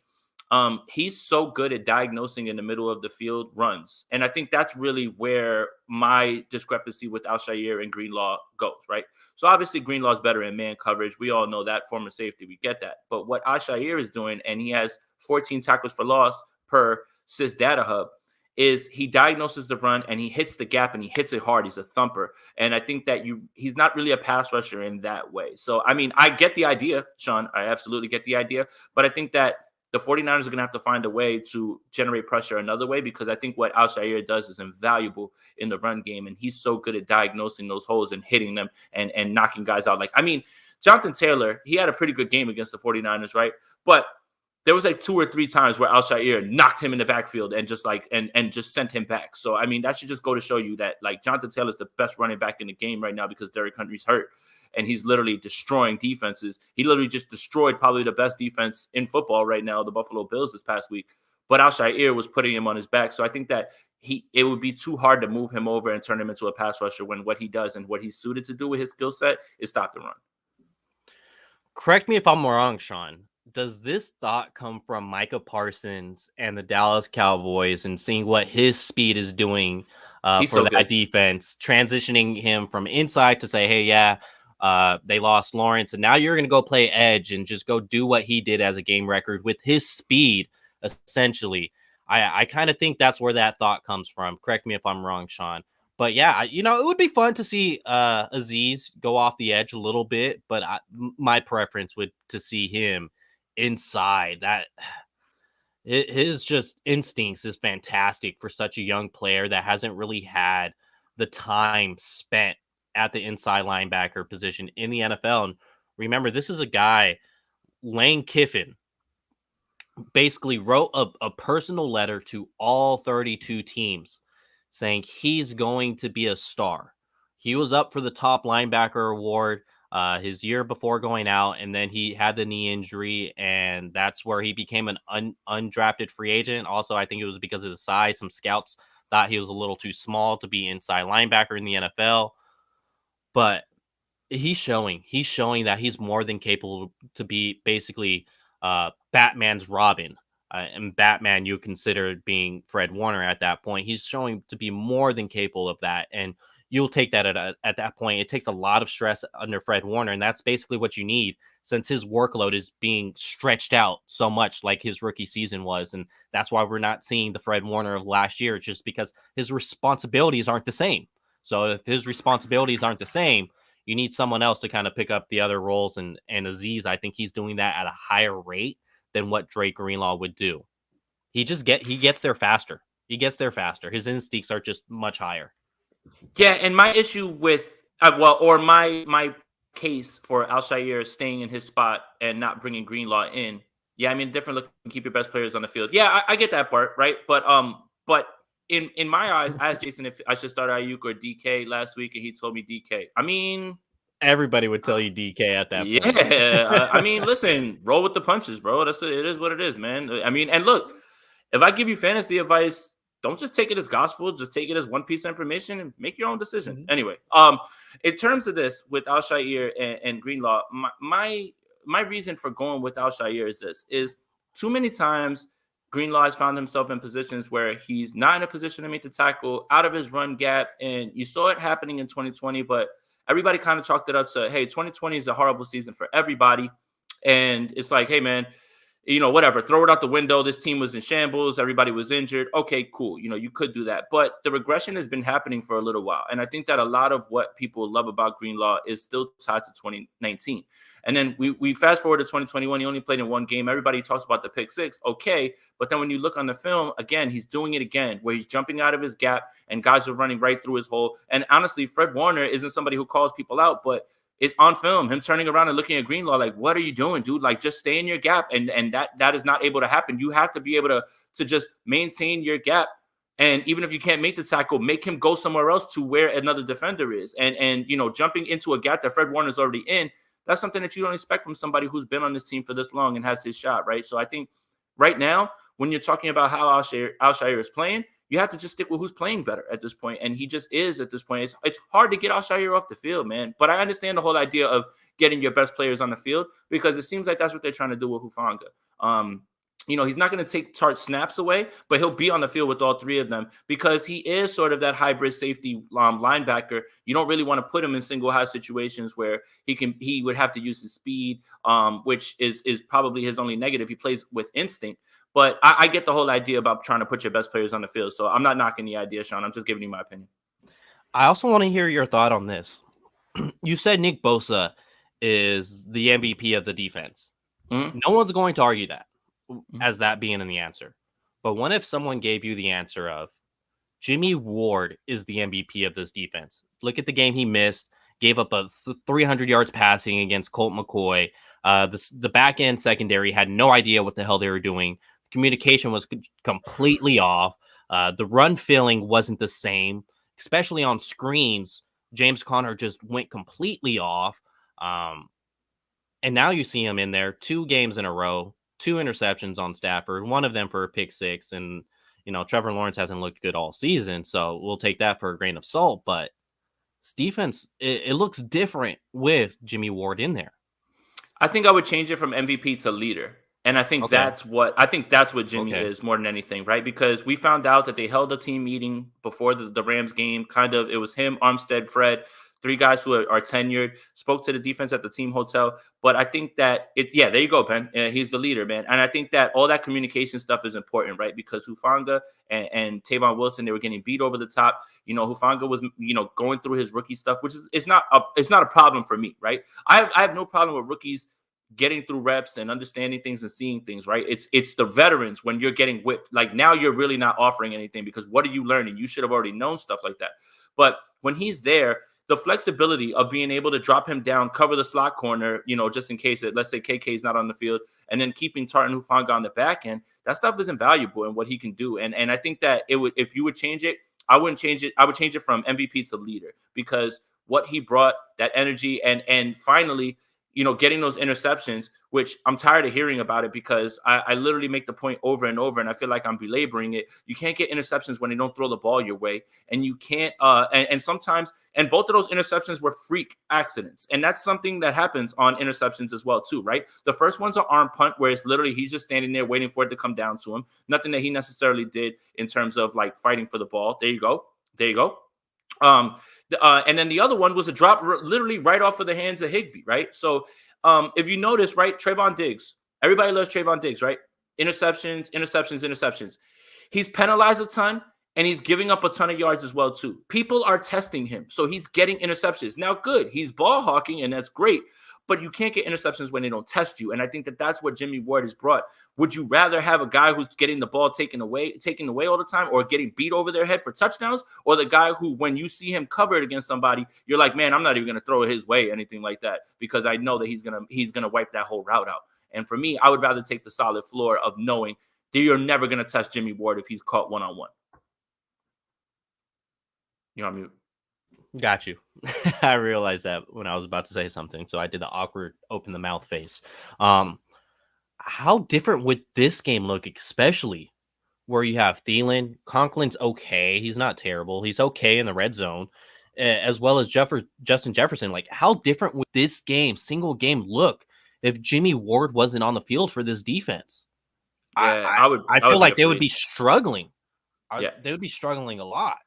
B: he's so good at diagnosing in the middle of the field runs. And I think that's really where my discrepancy with Alshire and Greenlaw goes, right? So obviously Greenlaw is better in man coverage. We all know that, former safety, we get that. But what Alshire is doing, and he has 14 tackles for loss per Sys Data Hub, is he diagnoses the run and he hits the gap and he hits it hard. He's a thumper. And I think that he's not really a pass rusher in that way. So, I mean, I get the idea, Sean. I absolutely get the idea. But I think that the 49ers are going to have to find a way to generate pressure another way, because I think what Alshire does is invaluable in the run game. And he's so good at diagnosing those holes and hitting them and knocking guys out. Like, I mean, Jonathan Taylor, he had a pretty good game against the 49ers, right? But there was like 2 or 3 times where Alshire knocked him in the backfield and just like and just sent him back. So I mean, that should just go to show you that like Jonathan Taylor is the best running back in the game right now, because Derrick Henry's hurt and he's literally destroying defenses. He literally just destroyed probably the best defense in football right now, the Buffalo Bills this past week. But Alshire was putting him on his back. So I think that it would be too hard to move him over and turn him into a pass rusher when what he does and what he's suited to do with his skill set is stop the run.
A: Correct me if I'm wrong, Sean. Does this thought come from Micah Parsons and the Dallas Cowboys and seeing what his speed is doing for that defense, transitioning him from inside to say, hey, yeah, they lost Lawrence, and now you're going to go play edge and just go do what he did as a game record with his speed, essentially. I kind of think that's where that thought comes from. Correct me if I'm wrong, Sean. But yeah, it would be fun to see Azeez go off the edge a little bit, but my preference would to see him inside. That his just instincts is fantastic for such a young player that hasn't really had the time spent at the inside linebacker position in the NFL. And remember, this is a guy, Lane Kiffin, basically wrote a personal letter to all 32 teams saying he's going to be a star. He was up for the top linebacker award his year before going out, and then he had the knee injury, and that's where he became an undrafted free agent. Also, I think it was because of his size. Some scouts thought he was a little too small to be inside linebacker in the NFL, but he's showing that he's more than capable to be basically Batman's Robin. And Batman, you consider being Fred Warner at that point. He's showing to be more than capable of that. And you'll take that at that point. It takes a lot of stress under Fred Warner. And that's basically what you need, since his workload is being stretched out so much like his rookie season was. And that's why we're not seeing the Fred Warner of last year, just because his responsibilities aren't the same. So if his responsibilities aren't the same, you need someone else to kind of pick up the other roles. And Azeez, I think he's doing that at a higher rate than what Drake Greenlaw would do. He gets there faster. His instincts are just much higher.
B: Yeah, and my issue with my case for Alshire staying in his spot and not bringing Greenlaw in. Yeah, I mean, different look and keep your best players on the field. Yeah, I get that part, right? But in my eyes, I asked Jason if I should start Ayuk or DK last week, and he told me DK. I mean,
A: everybody would tell you DK at that point.
B: Yeah, I mean, listen, roll with the punches, bro. It is what it is, man. I mean, and look, if I give you fantasy advice, don't just take it as gospel. Just take it as one piece of information and make your own decision. Mm-hmm. Anyway, in terms of this with Alshire and Greenlaw, my reason for going with Alshire is too many times Greenlaw has found himself in positions where he's not in a position to make the tackle, out of his run gap, and you saw it happening in 2020, but everybody kind of chalked it up to, hey, 2020 is a horrible season for everybody. And it's like, hey, man, whatever, throw it out the window. This team was in shambles. Everybody was injured. Okay, cool. You could do that. But the regression has been happening for a little while. And I think that a lot of what people love about Greenlaw is still tied to 2019. And then we fast forward to 2021. He only played in one game. Everybody talks about the pick six. Okay. But then when you look on the film, again, he's doing it again, where he's jumping out of his gap and guys are running right through his hole. And honestly, Fred Warner isn't somebody who calls people out, but it's on film, him turning around and looking at Greenlaw like, what are you doing, dude? Like, just stay in your gap. And that is not able to happen. You have to be able to just maintain your gap. And even if you can't make the tackle, make him go somewhere else to where another defender is. And jumping into a gap that Fred Warner's already in, That's something that you don't expect from somebody who's been on this team for this long and has his shot, right? So I think right now, when you're talking about how Al-Shaair is playing, you have to just stick with who's playing better at this point, and he just is at this point. It's hard to get Al-Shaair off the field, man. But I understand the whole idea of getting your best players on the field because it seems like that's what they're trying to do with Hufanga. He's not going to take Tart snaps away, but he'll be on the field with all three of them because he is sort of that hybrid safety linebacker. You don't really want to put him in single high situations where he would have to use his speed, which is probably his only negative. He plays with instinct. But I get the whole idea about trying to put your best players on the field. So I'm not knocking the idea, Sean. I'm just giving you my opinion.
A: I also want to hear your thought on this. You said Nick Bosa is the MVP of the defense. Mm-hmm. No one's going to argue that as that being in the answer. But what if someone gave you the answer of Jimmy Ward is the MVP of this defense? Look at the game he missed, gave up 300 yards passing against Colt McCoy. The back end secondary had no idea what the hell they were doing. Communication was completely off. The run filling wasn't the same, especially on screens. James Conner just went completely off. And now you see him in there 2 games in a row, 2 interceptions on Stafford, one of them for a pick 6. And, Trevor Lawrence hasn't looked good all season. So we'll take that for a grain of salt. But this defense, it looks different with Jimmy Ward in there.
B: I think I would change it from MVP to leader. And I think that's what Jimmy is more than anything, right? Because we found out that they held a team meeting before the Rams game. It was him, Armstead, Fred, 3 guys who are tenured, spoke to the defense at the team hotel. But I think that there you go, Ben. He's the leader, man. And I think that all that communication stuff is important, right? Because Hufanga and Tavon Wilson, they were getting beat over the top. Hufanga was, going through his rookie stuff, which is it's not a problem for me, right? I have no problem with rookies getting through reps and understanding things and seeing things, right? It's the veterans when you're getting whipped. Like now you're really not offering anything because what are you learning? You should have already known stuff like that. But when he's there, the flexibility of being able to drop him down, cover the slot corner, just in case let's say KK is not on the field, and then keeping Tartan Hufanga on the back end, that stuff is invaluable in what he can do. And I think that if you would change it, I wouldn't change it. I would change it from MVP to leader because what he brought, that energy, and finally, getting those interceptions, which I'm tired of hearing about it because I literally make the point over and over, and I feel like I'm belaboring it. You can't get interceptions when they don't throw the ball your way, and you can't. And sometimes, and both of those interceptions were freak accidents, and that's something that happens on interceptions as well too, right? The first one's an arm punt where it's literally he's just standing there waiting for it to come down to him. Nothing that he necessarily did in terms of like fighting for the ball. There you go. And then the other one was a drop literally right off of the hands of Higbee, right? So if you notice, right, Trayvon Diggs, everybody loves Trayvon Diggs, right? Interceptions. He's penalized a ton, and he's giving up a ton of yards as well, too. People are testing him, so he's getting interceptions. Now, good, he's ball hawking, and that's great, but you can't get interceptions when they don't test you, and I think that that's what Jimmy Ward has brought. Would you rather have a guy who's getting the ball taken away all the time or getting beat over their head for touchdowns, or the guy who, when you see him covered against somebody, you're like, man, I'm not even going to throw it his way, anything like that, because I know that he's gonna wipe that whole route out. And for me, I would rather take the solid floor of knowing that you're never going to test Jimmy Ward if he's caught one-on-one. You're on mute.
A: Got you. I realized that when I was about to say something, so I did the awkward open the mouth face. How different would this game look, especially where you have Thielen? Conklin's okay. He's not terrible. He's okay in the red zone, as well as Justin Jefferson. Like, how different would this single game look if Jimmy Ward wasn't on the field for this defense?
B: Yeah,
A: I feel like they would be struggling. They would be struggling a lot.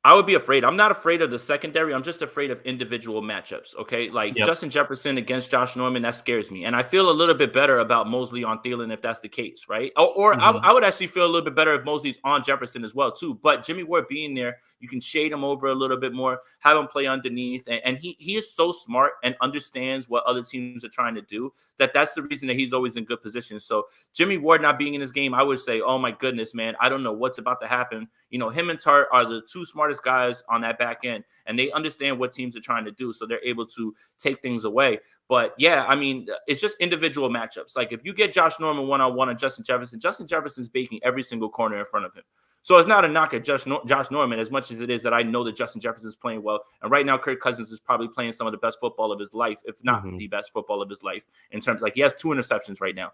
B: I would be afraid. I'm not afraid of the secondary. I'm just afraid of individual matchups, okay? Like Justin Jefferson against Josh Norman, that scares me. And I feel a little bit better about Mosley on Thielen if that's the case, right? Or I would actually feel a little bit better if Mosley's on Jefferson as well, too. But Jimmy Ward being there, you can shade him over a little bit more, have him play underneath. And he is so smart and understands what other teams are trying to do that's the reason that he's always in good position. So Jimmy Ward not being in this game, I would say, oh, my goodness, man, I don't know what's about to happen. Him and Tart are the 2 smartest guys on that back end, and they understand what teams are trying to do, so they're able to take things away. But yeah, I mean, it's just individual matchups. Like if you get Josh Norman one-on-one on Justin Jefferson's baking every single corner in front of him. So it's not a knock at Josh Norman as much as it is that I know that Justin Jefferson is playing well. And right now, Kirk Cousins is probably playing some of the best football of his life, if not the best football of his life, in terms of, like, he has 2 interceptions right now.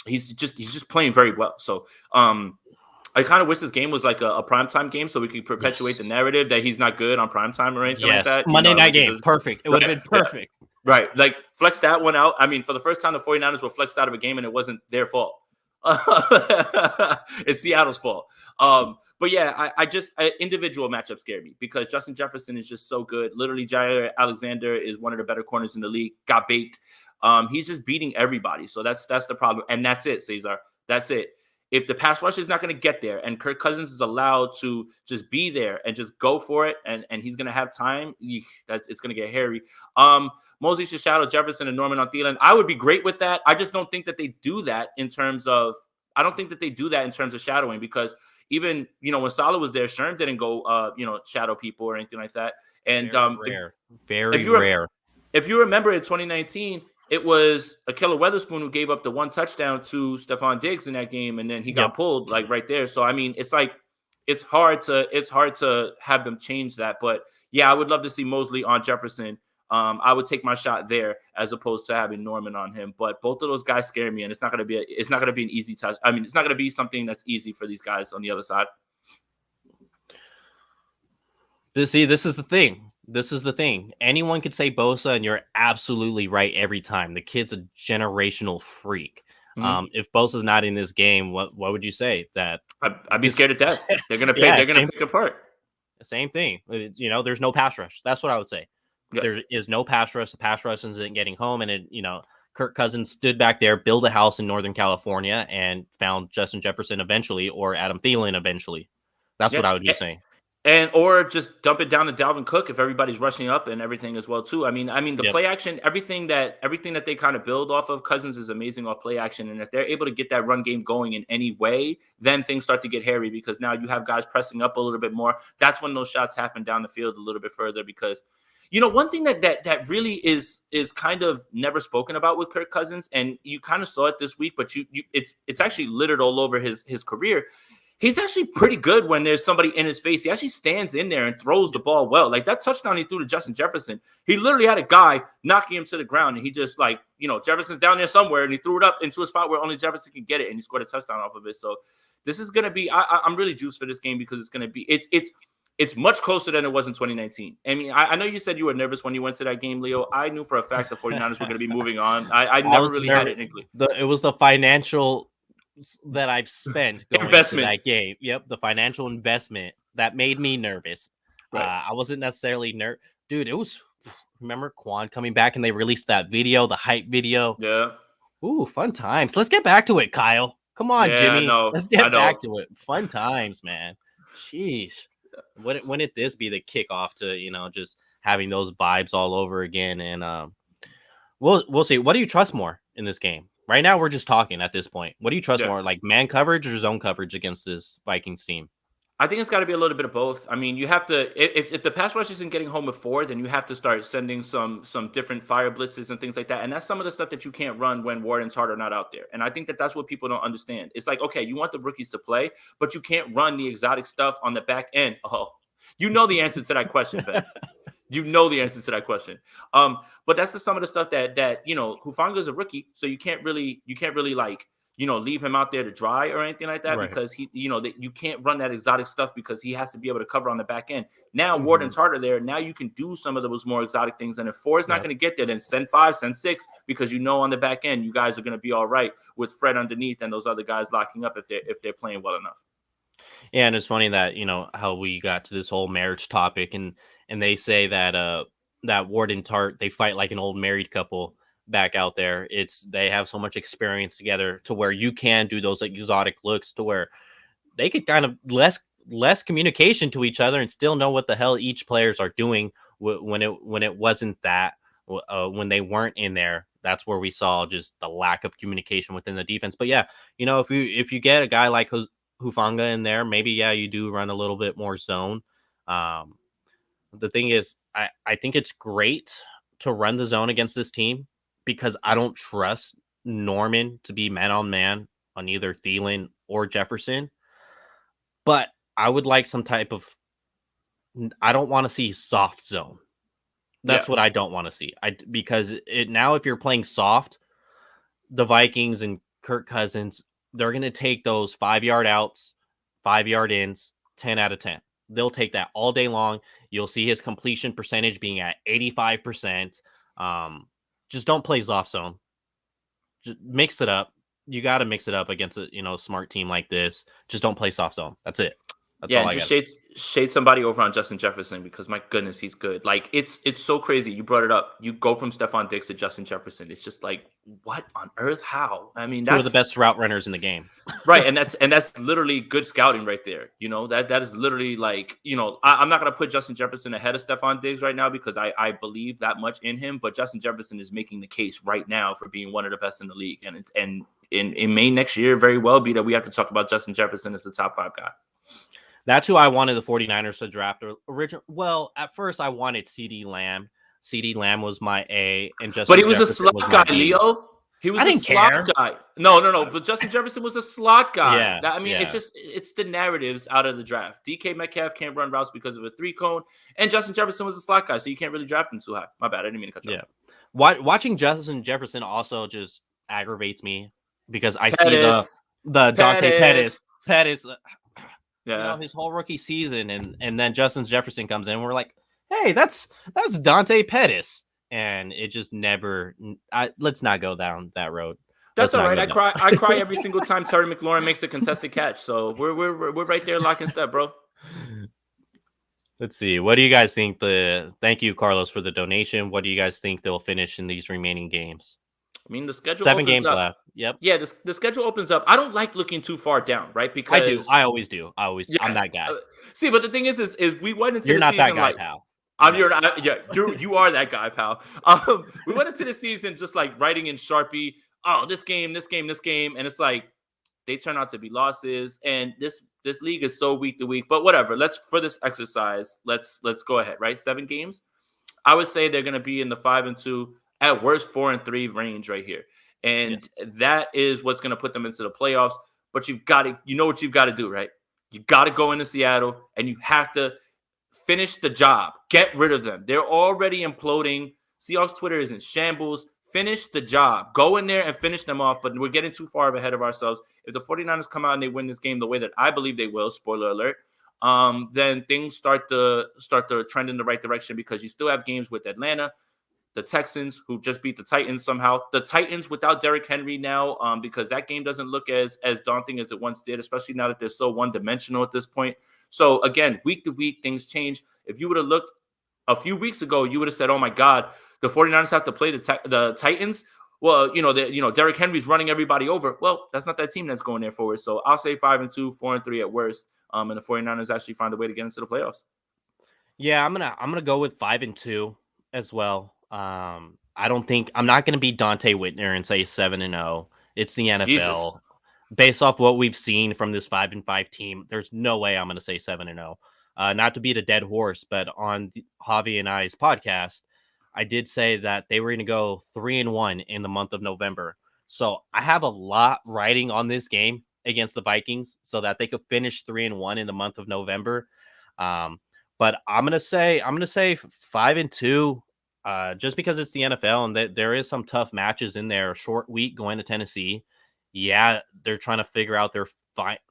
B: He's just playing very well. So I kind of wish this game was like a primetime game so we could perpetuate the narrative that he's not good on primetime or anything like that.
A: Monday night game. Perfect. It would have been perfect.
B: Yeah. Right. Like, flex that one out. I mean, for the first time, the 49ers were flexed out of a game and it wasn't their fault. It's Seattle's fault. But yeah, I just individual matchups scare me because Justin Jefferson is just so good. Literally, Jair Alexander is one of the better corners in the league. Got baked. He's just beating everybody. So that's the problem. And that's it, Cesar. That's it. If the pass rush is not going to get there and Kirk Cousins is allowed to just be there and just go for it and he's going to have time, it's going to get hairy. Mosley should shadow Jefferson and Norman on Thielen. I would be great with that. I just don't think that they do that in terms of shadowing because even, when Salah was there, Sherm didn't go, shadow people or anything like that. And
A: very rare.
B: If you remember in 2019, it was Ahkello Witherspoon who gave up the 1 touchdown to Stephon Diggs in that game, and then he got pulled like right there. So I mean, it's hard to have them change that. But yeah, I would love to see Mosley on Jefferson. I would take my shot there as opposed to having Norman on him. But both of those guys scare me, and it's not going to be an easy touch. I mean, it's not going to be something that's easy for these guys on the other side.
A: See, this is the thing. Anyone could say Bosa, and you're absolutely right every time. The kid's a generational freak. If Bosa's not in this game, what would you say? That
B: I'd be scared to death. They're gonna pick apart.
A: Same thing. There's no pass rush. That's what I would say. Yep. There is no pass rush. The pass rush isn't getting home, and Kirk Cousins stood back there, built a house in Northern California, and found Justin Jefferson eventually, or Adam Thielen eventually. That's what I would be saying.
B: Or just dump it down to Dalvin Cook if everybody's rushing up and everything as well too. I mean the play action, everything that they kind of build off of Cousins is amazing off play action. And if they're able to get that run game going in any way, then things start to get hairy because now you have guys pressing up a little bit more. That's when those shots happen down the field a little bit further because one thing that really is kind of never spoken about with Kirk Cousins, and you kind of saw it this week, but it's actually littered all over his career. He's actually pretty good when there's somebody in his face. He actually stands in there and throws the ball well. Like that touchdown he threw to Justin Jefferson, he literally had a guy knocking him to the ground, and he just Jefferson's down there somewhere, and he threw it up into a spot where only Jefferson can get it, and he scored a touchdown off of it. So this is going to be I'm really juiced for this game because it's going to be it's much closer than it was in 2019. I mean, I know you said you were nervous when you went to that game, Leo. I knew for a fact the 49ers were going to be moving on. I never really had it in inkling.
A: It was the financial that I've spent going to that game. Yep, the financial investment that made me nervous. Right. I wasn't necessarily dude. It was. Remember Quan coming back and they released that video, the hype video.
B: Yeah.
A: Ooh, fun times. Let's get back to it, Kyle. Come on, Jimmy. Let's get back to it. Fun times, man. Jeez. When did this be the kickoff to just having those vibes all over again? And we'll see. What do you trust more in this game? Right now, we're just talking at this point. What do you trust more, like man coverage or zone coverage against this Vikings team?
B: I think it's got to be a little bit of both. I mean, you have to if the pass rush isn't getting home before, then you have to start sending some different fire blitzes and things like that. And that's some of the stuff that you can't run when Ward and Hart are not out there. And I think that's what people don't understand. It's like, okay, you want the rookies to play, but you can't run the exotic stuff on the back end. Oh, you know the answer to that question, Ben. You know the answer to that question. But that's just some of the stuff that Hufanga is a rookie, so you can't really like leave him out there to dry or anything like that, right? Because he you can't run that exotic stuff because he has to be able to cover on the back end. Now Ward and Hart are there. Now you can do some of those more exotic things. And if 4 is not going to get there, then send 5, send 6, because on the back end you guys are going to be all right with Fred underneath and those other guys locking up if they're playing well enough.
A: Yeah, and it's funny that how we got to this whole marriage topic, and they say that that Ward and Hart, they fight like an old married couple back out there. They have so much experience together to where you can do those exotic looks to where they could kind of less communication to each other and still know what the hell each players are doing when it wasn't that when they weren't in there. That's where we saw just the lack of communication within the defense. But yeah, if you get a guy like Hufanga in there, maybe you do run a little bit more zone. The thing is, I think it's great to run the zone against this team because I don't trust Norman to be man on man on either Thielen or Jefferson. But I would like some type of. I don't want to see soft zone.
B: Yeah.
A: That's what I don't want to see. Because now if you're playing soft, the Vikings and Kirk Cousins, they're going to take those 5-yard outs, 5-yard ins, 10 out of 10. They'll take that all day long. You'll see his completion percentage being at 85%. Just don't play soft zone. Just mix it up. You got to mix it up against a smart team like this. Just don't play soft zone. That's it. That's
B: Yeah,
A: all
B: and
A: I
B: just
A: got.
B: shade somebody over on Justin Jefferson because my goodness, he's good. Like it's so crazy. You brought it up. You go from Stephon Diggs to Justin Jefferson. It's just like, what on earth? How? I mean,
A: Two of the
B: that's
A: best route runners in the game.
B: right, and that's literally good scouting right there. That is literally like, I'm not gonna put Justin Jefferson ahead of Stephon Diggs right now because I believe that much in him, but Justin Jefferson is making the case right now for being one of the best in the league, and in May next year, very well be that we have to talk about Justin Jefferson as the top 5 guy.
A: That's who I wanted the 49ers to draft. Well, at first I wanted CD Lamb. CD Lamb was my A, and
B: But
A: Justin
B: he was a
A: Jefferson
B: slot
A: was my
B: guy,
A: B.
B: Leo. He was
A: I
B: a
A: didn't
B: slot
A: care.
B: guy. No. But Justin Jefferson was a slot guy.
A: Yeah,
B: I mean,
A: yeah.
B: it's the narratives out of the draft. DK Metcalf can't run routes because of a 3-cone, and Justin Jefferson was a slot guy, so you can't really draft him too high. My bad. I didn't mean to cut you off.
A: Watching Justin Jefferson also just aggravates me because I see the
B: Pettis.
A: Dante Pettis.
B: Yeah.
A: His whole rookie season, and then Justin Jefferson comes in, and we're like, hey, that's Dante Pettis, and it just never. Let's not go down that road.
B: That's all right. I cry every single time Terry McLaurin makes a contested catch. So we're right there lock and step, bro.
A: Let's see. What do you guys think? Thank you, Carlos, for the donation. What do you guys think they'll finish in these remaining games?
B: I mean, the schedule
A: 7
B: opens
A: games
B: up.
A: left. Yep.
B: Yeah, the schedule opens up. I don't like looking too far down, right? Because
A: I do. I always do.
B: Yeah.
A: I'm that guy.
B: See, but the thing is we went into
A: You're
B: the
A: not
B: season
A: that guy,
B: like,
A: pal.
B: you are that guy, pal. We went into the season just like writing in Sharpie. Oh, this game, and it's like they turn out to be losses, and this league is so week to week. But whatever. For this exercise, let's go ahead. Right, 7 games. I would say they're going to be in the 5-2, at worst 4-3 range right here, and that is what's going to put them into the playoffs. But you've got to, what you've got to do, right? You got to go into Seattle, and you have to finish the job. Get rid of them. They're already imploding. Seahawks Twitter is in shambles. Finish the job. Go in there and finish them off, but we're getting too far ahead of ourselves. If the 49ers come out and they win this game the way that I believe they will, spoiler alert, then things start to trend in the right direction because you still have games with Atlanta, the Texans, who just beat the Titans somehow. The Titans without Derrick Henry now, because that game doesn't look as daunting as it once did, especially now that they're so one-dimensional at this point. So, again, week to week, things change. If you would have looked a few weeks ago, you would have said, oh, my God, the 49ers have to play the Titans. Well, Derrick Henry's running everybody over. Well, that's not that team that's going there forward. So I'll say 5-2, 4-3 at worst. And the 49ers actually find a way to get into the playoffs.
A: Yeah, I'm gonna go with 5-2 as well. I'm not gonna be Dante Whitner and say 7-0. It's the NFL.
B: Jesus.
A: Based off what we've seen from this 5-5 team, there's no way I'm gonna say 7-0. Not to beat a dead horse, but on Javi and I's podcast, I did say that they were going to go 3-1 in the month of November. So I have a lot riding on this game against the Vikings so that they could finish 3-1 in the month of November. But I'm going to say 5-2, just because it's the NFL and that there is some tough matches in there. A short week going to Tennessee. Yeah, they're trying to figure out their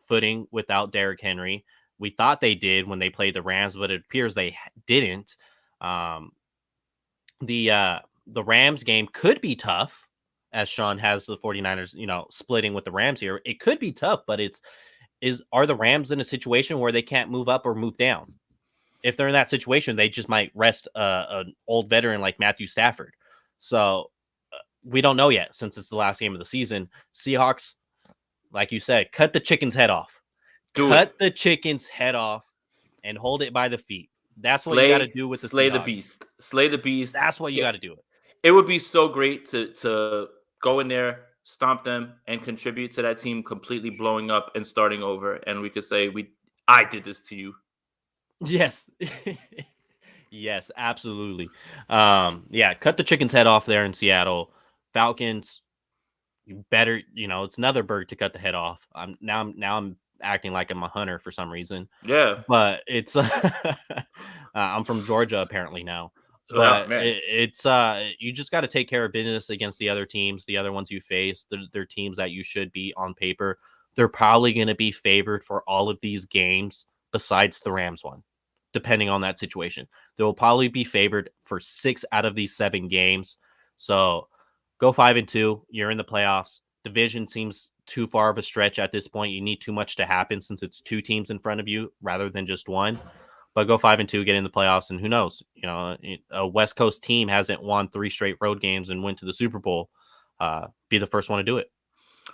A: footing without Derrick Henry. We thought they did when they played the Rams, but it appears they didn't. The Rams game could be tough, as Sean has the 49ers, splitting with the Rams here. It could be tough, but are the Rams in a situation where they can't move up or move down? If they're in that situation, they just might rest an old veteran like Matthew Stafford. So we don't know yet since it's the last game of the season. Seahawks, like you said, cut the chicken's head off. Cut the chicken's head off and hold it by the feet. That's what you got to do with the
B: Slay
A: Seahawks.
B: the beast. Slay the beast.
A: That's what you got to do.
B: It would be so great to go in there, stomp them, and contribute to that team completely blowing up and starting over. And we could say, I did this to you.
A: Yes. Yes, absolutely. Cut the chicken's head off there in Seattle. Falcons, you better, it's another bird to cut the head off. I'm acting like I'm a hunter for some reason.
B: Yeah.
A: But it's I'm from Georgia apparently now.
B: Oh
A: But
B: man.
A: it's you just got to take care of business against the other teams, the other ones you face. They're teams that you should be on paper. They're probably going to be favored for all of these games besides the Rams one, depending on that situation. They will probably be favored for 6 out of these 7 games. So go 5-2. You're in the playoffs. Division seems too far of a stretch at this point. You need too much to happen since it's 2 teams in front of you rather than just one. But go 5-2, get in the playoffs, and who knows? You know, a West Coast team hasn't won 3 straight road games and went to the Super Bowl. Be the first one to do it.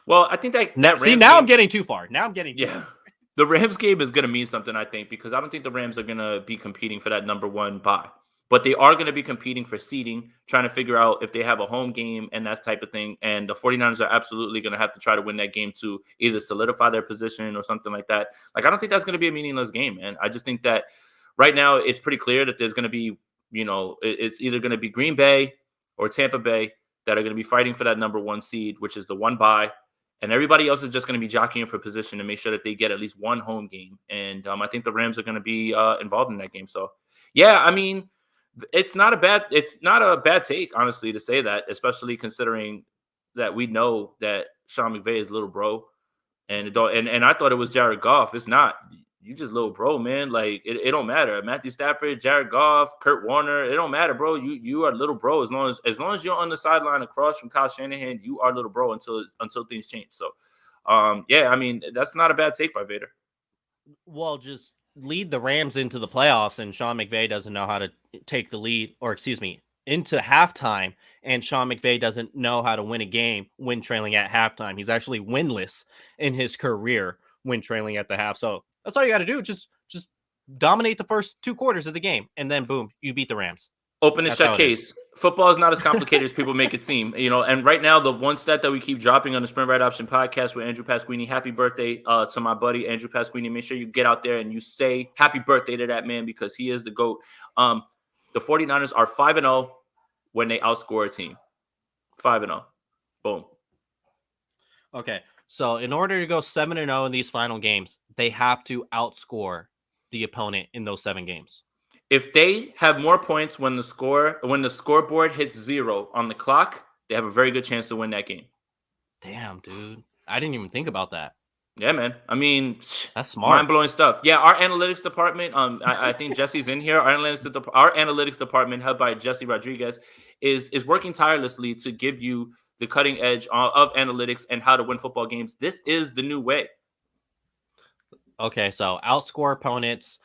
B: Well, I think that
A: Now,
B: Rams
A: see, now I'm getting too far. Now I'm getting too
B: yeah.
A: far.
B: The Rams game is going to mean something, I think, because I don't think the Rams are going to be competing for that number 1 bye. But they are going to be competing for seeding, trying to figure out if they have a home game and that type of thing. And the 49ers are absolutely going to have to try to win that game to either solidify their position or something like that. Like, I don't think that's going to be a meaningless game, man. I just think that right now it's pretty clear that there's going to be, it's either going to be Green Bay or Tampa Bay that are going to be fighting for that number 1 seed, which is the 1 bye. And everybody else is just going to be jockeying for position to make sure that they get at least 1 home game. And I think the Rams are going to be involved in that game. So, yeah, I mean, it's not a bad take, honestly, to say that, especially considering that we know that Sean McVay is little bro, and I thought it was Jared Goff. It's not. You just little bro, man. Like it don't matter. Matthew Stafford, Jared Goff, Kurt Warner. It don't matter, bro. You are little bro as long as you're on the sideline across from Kyle Shanahan. You are little bro until things change. So, yeah, I mean that's not a bad take by Vader.
A: Well, just lead the Rams into the playoffs, and Sean McVay doesn't know how to take the lead, or excuse me, into halftime, and Sean McVay doesn't know how to win a game when trailing at halftime. He's actually winless in his career when trailing at the half. So that's all you got to do. Just dominate the first 2 quarters of the game, and then boom, you beat the Rams.
B: Open and shut case. Football is not as complicated as people make it seem, and right now, the one stat that we keep dropping on the Sprint Right Option podcast with Andrew Pasquini, happy birthday to my buddy, Andrew Pasquini. Make sure you get out there and you say happy birthday to that man because he is the GOAT. The 49ers are 5-0 when they outscore a team. 5-0. Boom.
A: Okay. So in order to go 7-0 in these final games, they have to outscore the opponent in those 7 games.
B: If they have more points when the scoreboard hits 0 on the clock, they have a very good chance to win that game.
A: Damn, dude. I didn't even think about that.
B: Yeah, man. I mean,
A: that's smart.
B: Mind-blowing stuff. Yeah, our analytics department, I think Jesse's in here. Our analytics department, held by Jesse Rodriguez, is working tirelessly to give you the cutting edge of analytics and how to win football games. This is the new way.
A: Okay, so outscore opponents.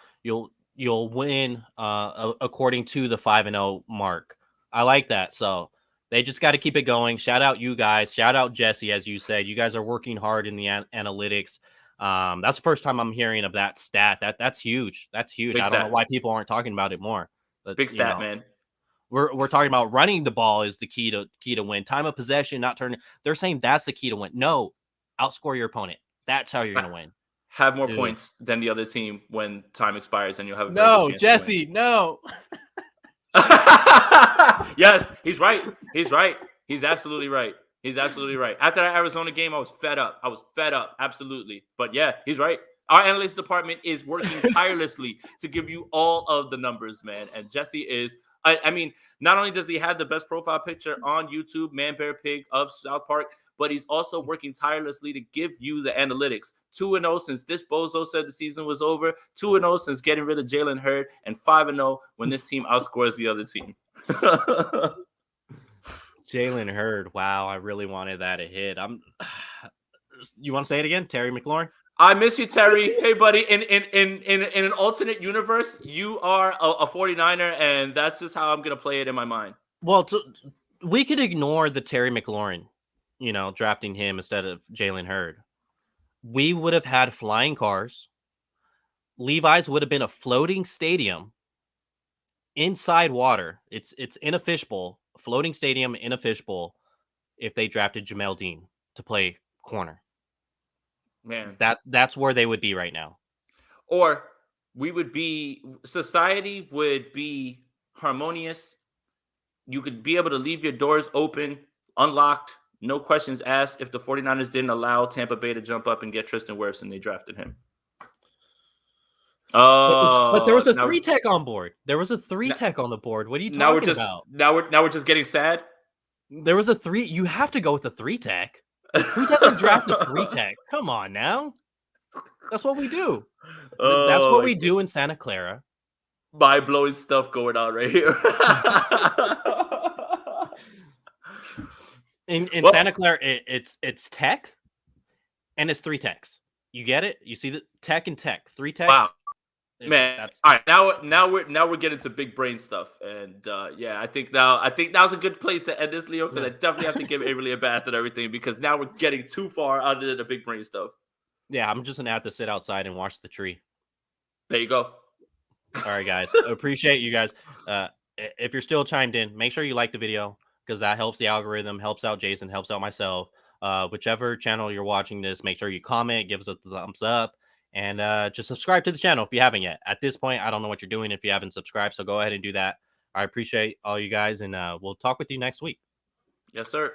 A: You'll win according to the 5-0 mark. I like that. So they just got to keep it going. Shout out you guys. Shout out Jesse, as you said. You guys are working hard in the analytics. That's the first time I'm hearing of that stat. That's huge. That's huge.
B: Big
A: I don't
B: stat.
A: know why people aren't talking about it more. But,
B: big stat, man.
A: We're talking about running the ball is the key to win. Time of possession, not turning. They're saying that's the key to win. No, outscore your opponent. That's how you're going to win.
B: Have more points than the other team when time expires, and you'll have a very good chance
A: Jesse,
B: to win.
A: No.
B: Yes, he's right. He's right. He's absolutely right. He's absolutely right. After that Arizona game, I was fed up. Absolutely. But yeah, he's right. Our analytics department is working tirelessly to give you all of the numbers, man. And Jesse is, I mean, not only does he have the best profile picture on YouTube, Man Bear Pig of South Park, but he's also working tirelessly to give you the analytics. 2-0 since this bozo said the season was over. 2-0 since getting rid of Jalen Hurd, and 5-0 when this team outscores the other team.
A: Jalen Hurd. Wow, I really wanted that to hit. You want to say it again, Terry McLaurin?
B: I miss you, Terry. Hey, buddy. In an alternate universe, you are a 49er, and that's just how I'm gonna play it in my mind.
A: Well, we could ignore the Terry McLaurin, drafting him instead of Jalen Hurd. We would have had flying cars. Levi's would have been a floating stadium inside water. It's in a fishbowl, a floating stadium in a fishbowl. If they drafted Jamel Dean to play corner.
B: Man,
A: that's where they would be right now.
B: Or society would be harmonious. You could be able to leave your doors open, unlocked. No questions asked if the 49ers didn't allow Tampa Bay to jump up and get Tristan Wirfs and they drafted him.
A: But there was a
B: now,
A: 3-tech on board. There was a 3-tech on the board. What are you
B: now we're
A: talking
B: just
A: about?
B: now we're just getting sad.
A: There was a 3. You have to go with a 3-tech. Who doesn't draft a 3-tech? Come on now. That's what we do. That's what we do in Santa Clara.
B: Mind-blowing stuff going on right here.
A: In Santa Clara, it's tech, and it's 3-techs. You get it? You see the tech and tech, 3-techs.
B: Wow, man! All right, now we're getting to big brain stuff, and yeah, I think now's a good place to end this, Leo, because I definitely have to give Avery a bath and everything, because now we're getting too far out of the big brain stuff.
A: Yeah, I'm just gonna have to sit outside and watch the tree.
B: There you go.
A: All right, guys. Appreciate you guys. If you're still chimed in, make sure you like the video, because that helps the algorithm, helps out Jason, helps out myself. Whichever channel you're watching this, make sure you comment, give us a thumbs up, and just subscribe to the channel if you haven't yet. At this point, I don't know what you're doing if you haven't subscribed, so go ahead and do that. I appreciate all you guys, and we'll talk with you next week.
B: Yes, sir.